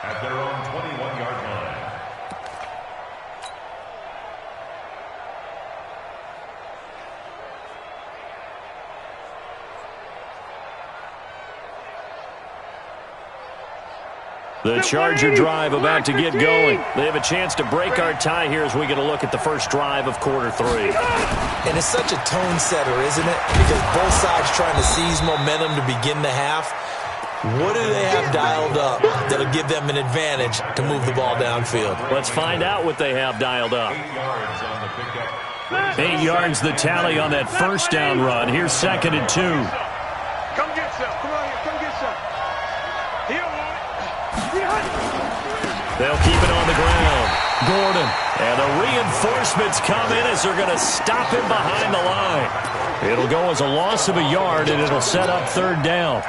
at their own 21-yard line. The Charger drive about to get going. They have a chance to break our tie here as we get a look at the first drive of quarter 3. And it's such a tone setter, isn't it? Because both sides trying to seize momentum to begin the half. What do they have dialed up that'll give them an advantage to move the ball downfield? Let's find out what they have dialed up. 8 yards the tally on that first down run. Here's 2nd and 2. Come get some. Come on here. Come get some. He don't want it. They'll keep it on the ground. Gordon. And the reinforcements come in as they're going to stop him behind the line. It'll go as a loss of a yard, and it'll set up 3rd down.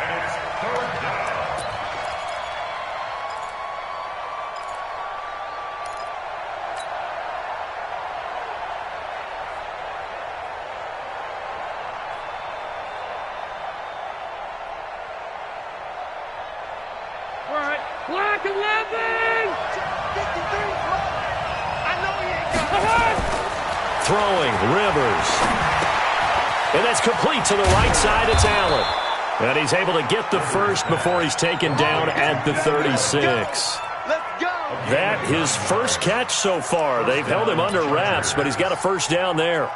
Black 11! 53! I know he ain't got it. Throwing, Rivers. And that's complete to the right side. It's Allen. And he's able to get the first before he's taken down at the 36. Let's go! That his first catch so far. They've held him under wraps, but he's got a first down there.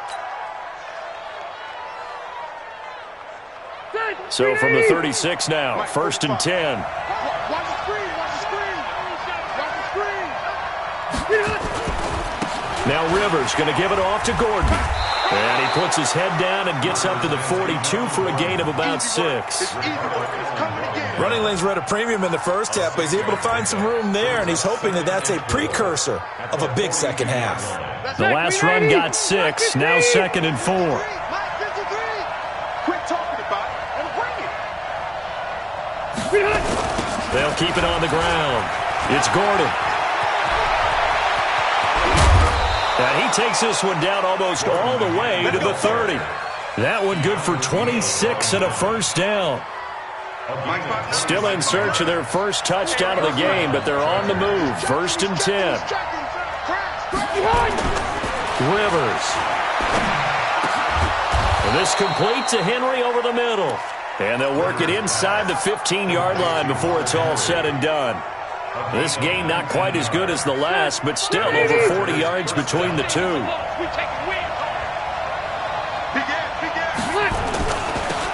So from the 36 now, 1st and 10. Watch the screen! Watch the screen! Watch the screen! Now Rivers going to give it off to Gordon. And he puts his head down and gets up to the 42 for a gain of about 6. Running lanes were at a premium in the first half, but he's able to find some room there, and he's hoping that that's a precursor of a big second half. The last run got 6, now 2nd and 4. Quit talking about it and bring it. They'll keep it on the ground. It's Gordon. And he takes this one down almost all the way to the 30. That one good for 26 and a first down. Still in search of their first touchdown of the game, but they're on the move. 1st and 10. Rivers. And this complete to Henry over the middle. And they'll work it inside the 15-yard line before it's all said and done. This game not quite as good as the last, but still over 40 yards between the two.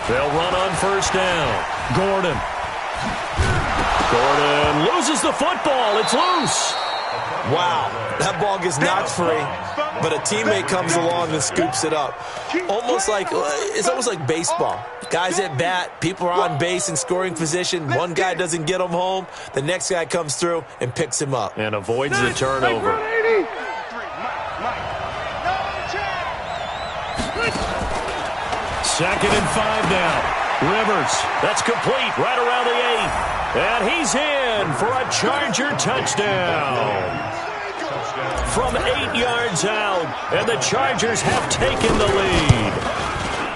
They'll run on first down. Gordon. Gordon loses the football. It's loose. Wow, that ball gets knocked free, but a teammate comes along and scoops it up. It's almost like baseball. Guys at bat, people are on base in scoring position. One guy doesn't get him home. The next guy comes through and picks him up. And avoids the turnover. 2nd and 5 now. Rivers, that's complete right around the 8. And he's in for a Charger touchdown. From 8 yards out, and the Chargers have taken the lead.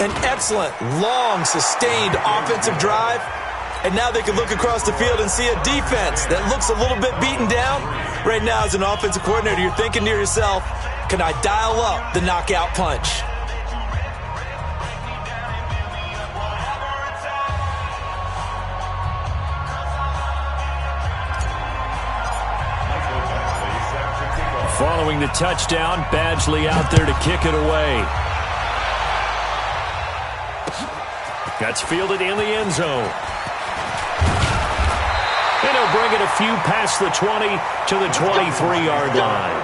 An excellent, long, sustained offensive drive. And now they can look across the field and see a defense that looks a little bit beaten down. Right now, as an offensive coordinator, you're thinking to yourself, can I dial up the knockout punch? Following the touchdown, Badgley out there to kick it away. That's fielded in the end zone. And he'll bring it a few past the 20 to the 23-yard line.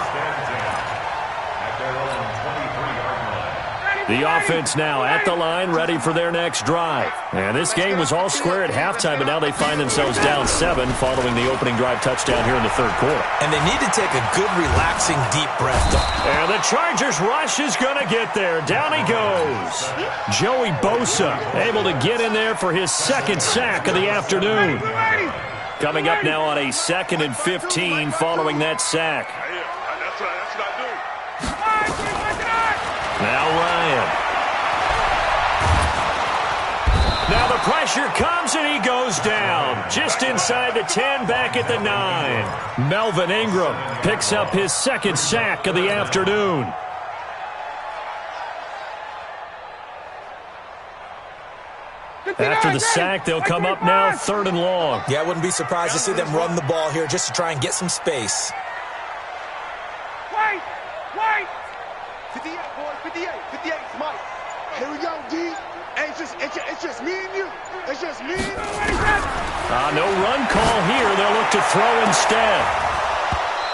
The offense now at the line, ready for their next drive. And this game was all square at halftime, but now they find themselves down 7 following the opening drive touchdown here in the 3rd quarter. And they need to take a good, relaxing, deep breath. And the Chargers rush is going to get there. Down he goes. Joey Bosa able to get in there for his 2nd sack of the afternoon. Coming up now on a 2nd and 15 following that sack. Now Ryan. Now the pressure comes, and he goes down. Just inside the 10, back at the 9. Melvin Ingram picks up his second sack of the afternoon. After the sack, they'll come up now 3rd and long. Yeah, I wouldn't be surprised to see them run the ball here just to try and get some space. Wait! 58, boys, 58, Mike. Here we go, D. Hey, it's just me and you. It's just me and you. No run call here. They'll look to throw instead.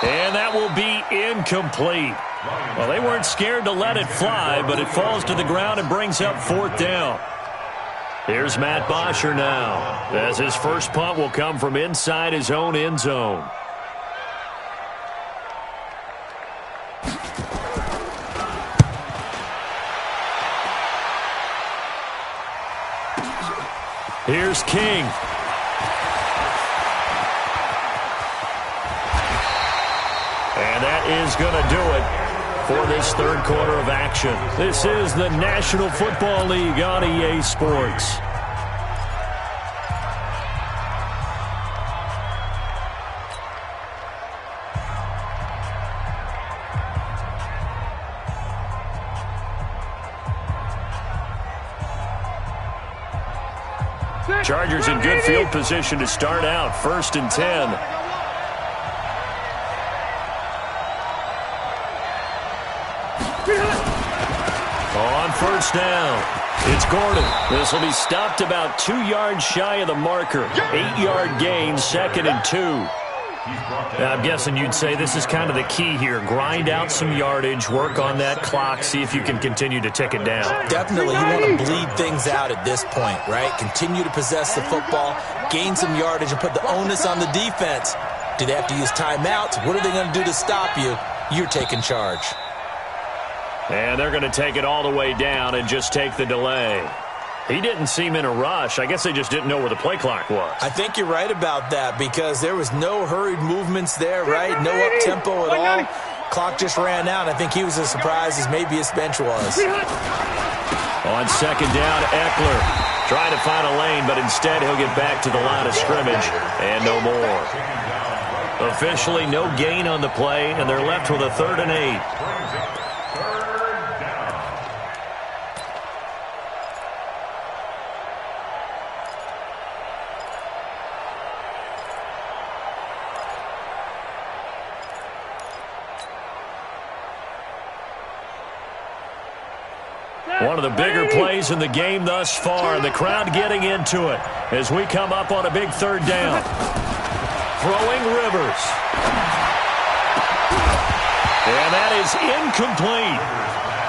And that will be incomplete. Well, they weren't scared to let it fly, but it falls to the ground and brings up 4th down. Here's Matt Bosher now, as his first punt will come from inside his own end zone. Here's King. And that is going to do it for this 3rd quarter of action. This is the National Football League on EA Sports. Chargers in good field position to start out. 1st and 10. On 1st down, it's Gordon. This will be stopped about 2 yards shy of the marker. 8-yard gain, 2nd and 2. I'm guessing you'd say this is kind of the key here. Grind out some yardage, work on that clock, see if you can continue to tick it down. Definitely, you want to bleed things out at this point, right? Continue to possess the football, gain some yardage, and put the onus on the defense. Do they have to use timeouts? What are they going to do to stop you? You're taking charge. And they're going to take it all the way down and just take the delay. He didn't seem in a rush. I guess they just didn't know where the play clock was. I think you're right about that because there was no hurried movements there, right? No up-tempo at all. Clock just ran out. I think he was as surprised as maybe his bench was. On 2nd down, Eckler trying to find a lane, but instead he'll get back to the line of scrimmage and no more. Officially no gain on the play, and they're left with a 3rd and 8. One of the bigger plays in the game thus far, and the crowd getting into it as we come up on a big 3rd down. Throwing Rivers. And that is incomplete.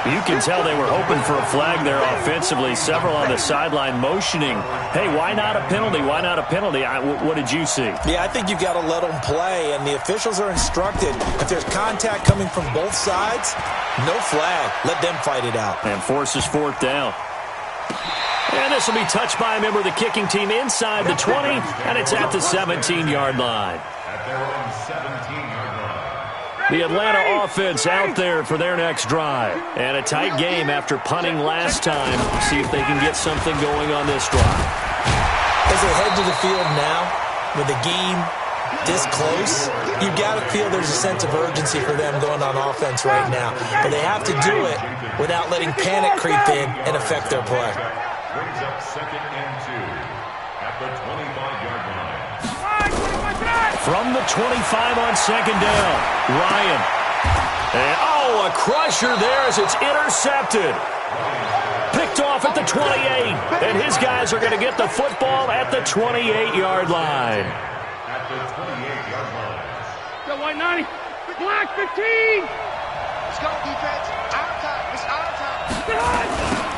You can tell they were hoping for a flag there offensively. Several on the sideline motioning, hey, why not a penalty? Why not a penalty? What did you see? Yeah, I think you've got to let them play, and the officials are instructed. If there's contact coming from both sides, no flag. Let them fight it out. And forces 4th down. And this will be touched by a member of the kicking team inside the 20, and it's at the 17-yard line. At their own 17-yard line. The Atlanta offense out there for their next drive. And a tight game after punting last time. See if they can get something going on this drive. As they head to the field now, with the game this close, you've got to feel there's a sense of urgency for them going on offense right now. But they have to do it without letting panic creep in and affect their play. Brings up 2nd and 2 at the 25-yard line. From the 25 on 2nd down, Ryan. And, a crusher there as it's intercepted. Picked off at the 28, and his guys are going to get the football at the 28-yard line. At the 28-yard line. Go, white 90. Black 15. Let's go, defense. Our time. It's our time.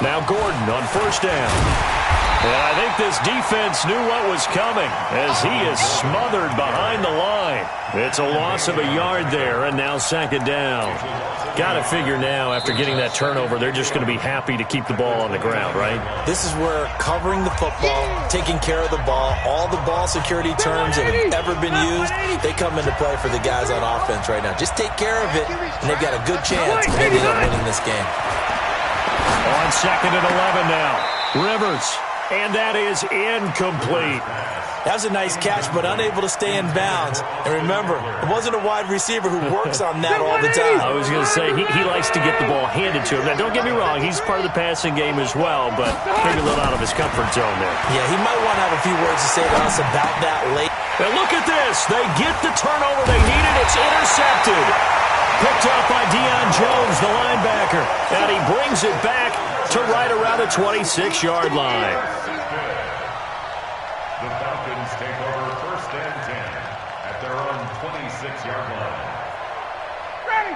Now Gordon on 1st down. And I think this defense knew what was coming as he is smothered behind the line. It's a loss of a yard there, and now 2nd down. Got to figure now, after getting that turnover, they're just going to be happy to keep the ball on the ground, right? This is where covering the football, taking care of the ball, all the ball security terms that have ever been used, they come into play for the guys on offense right now. Just take care of it, and they've got a good chance of maybe winning this game. On 2nd and 11 now. Rivers And that is incomplete. That was a nice catch, but unable to stay in bounds. And remember, it wasn't a wide receiver who works on that all the time. I was going to say, he likes to get the ball handed to him. Now, don't get me wrong, he's part of the passing game as well, but maybe a little out of his comfort zone there. Yeah, he might want to have a few words to say to us about that late. And look at this. They get the turnover they needed. It's intercepted. Picked up by Deion Jones, the linebacker. And he brings it back to right around the 26-yard line. The Falcons take over 1st and 10 at their own 26-yard line.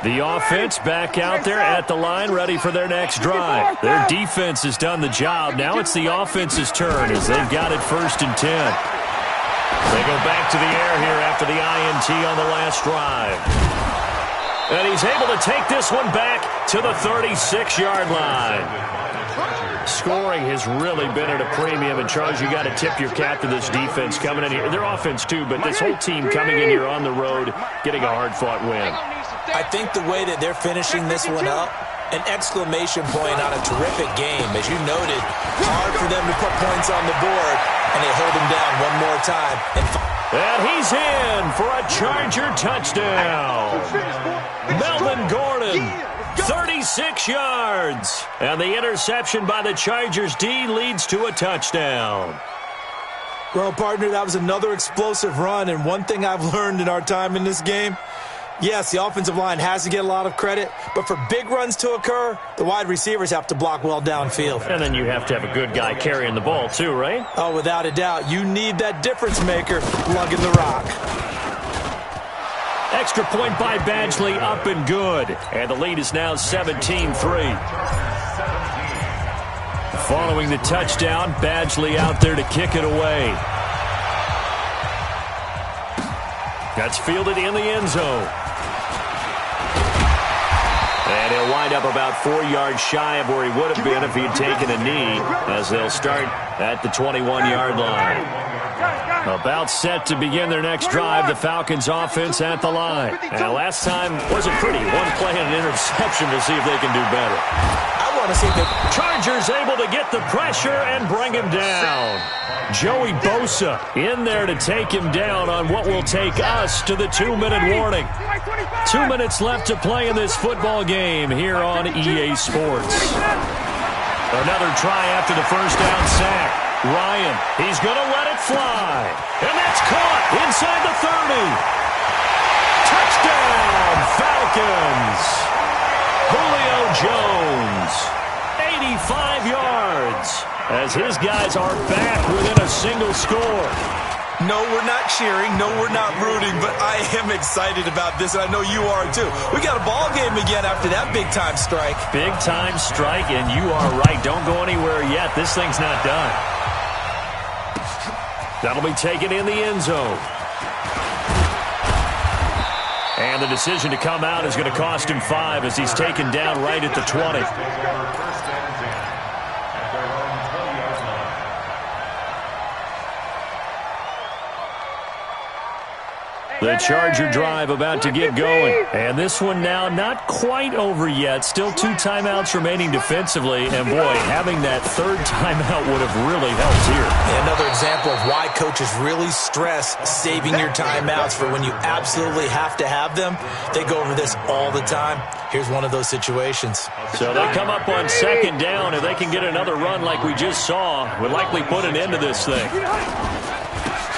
The offense back out there at the line, ready for their next drive. Their defense has done the job. Now it's the offense's turn as they've got it 1st and 10. They go back to the air here after the INT on the last drive. And he's able to take this one back to the 36-yard line. Scoring has really been at a premium, and Charles, you got to tip your cap to this defense coming in here. Their offense, too, but this whole team coming in here on the road, getting a hard-fought win. I think the way that they're finishing this one up, an exclamation point on a terrific game. As you noted, hard for them to put points on the board, and they hold them down one more time. And he's in for a Charger touchdown. Melvin Gordon, 36 yards. And the interception by the Chargers D leads to a touchdown. Well, partner, that was another explosive run, and one thing I've learned in our time in this game, yes, the offensive line has to get a lot of credit, but for big runs to occur, the wide receivers have to block well downfield. And then you have to have a good guy carrying the ball too, right? Oh, without a doubt. You need that difference maker lugging the rock. Extra point by Badgley, up and good. And the lead is now 17-3. Following the touchdown, Badgley out there to kick it away. That's fielded in the end zone. And he'll wind up about 4 yards shy of where he would have been if he'd taken a knee, as they'll start at the 21-yard line. About set to begin their next drive, the Falcons offense at the line. And last time wasn't pretty. One play and an interception. We'll see if they can do better. I want to see the Chargers able to get the pressure and bring him down. Joey Bosa in there to take him down on what will take us to the 2-minute warning. 2 minutes left to play in this football game here on EA Sports. Another try after the first down sack. Ryan, he's going to let it fly. And that's caught inside the 30. Touchdown, Falcons. Julio Jones, 85 yards, as his guys are back within a single score. No, we're not cheering. No, we're not rooting, but I am excited about this, and I know you are too. We got a ball game again after that big-time strike. Big-time strike, and you are right. Don't go anywhere yet. This thing's not done. That'll be taken in the end zone. And the decision to come out is going to cost him 5 as he's taken down right at the 20. The Charger drive about to get going. And this one now not quite over yet. Still 2 timeouts remaining defensively. And, boy, having that third timeout would have really helped here. And another example of why coaches really stress saving your timeouts for when you absolutely have to have them. They go over this all the time. Here's one of those situations. So they come up on second down. If they can get another run like we just saw, would likely put an end to this thing.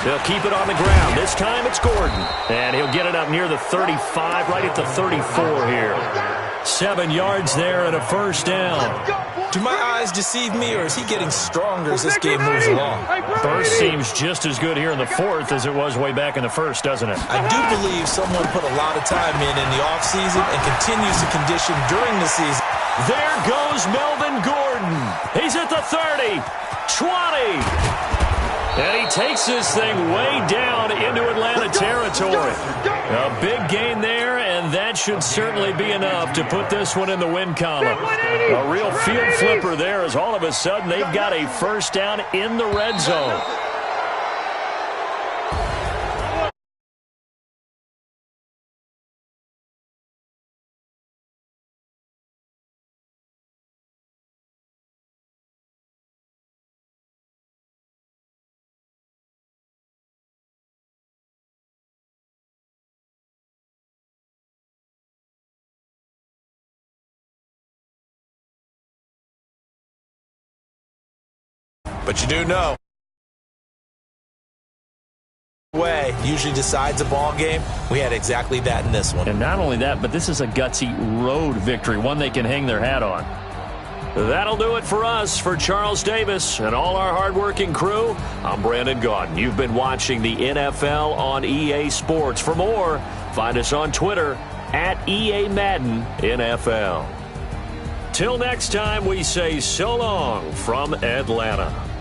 They'll keep it on the ground. This time it's Gordon. And he'll get it up near the 35, right at the 34 here. 7 yards there and a first down. Do my eyes deceive me, or is he getting stronger as this game moves along? Burst seems just as good here in the fourth as it was way back in the first, doesn't it? I do believe someone put a lot of time in the offseason and continues to condition during the season. There goes Melvin Gordon. He's at the 30, 20. And he takes this thing way down into Atlanta territory. A big gain there, and that should certainly be enough to put this one in the win column. A real field flipper there as all of a sudden they've got a first down in the red zone. But you do know, way usually decides a ball game. We had exactly that in this one. And not only that, but this is a gutsy road victory, one they can hang their hat on. That'll do it for us. For Charles Davis and all our hardworking crew, I'm Brandon Gaudin. You've been watching the NFL on EA Sports. For more, find us on Twitter at EA Madden NFL. Till next time, we say so long from Atlanta.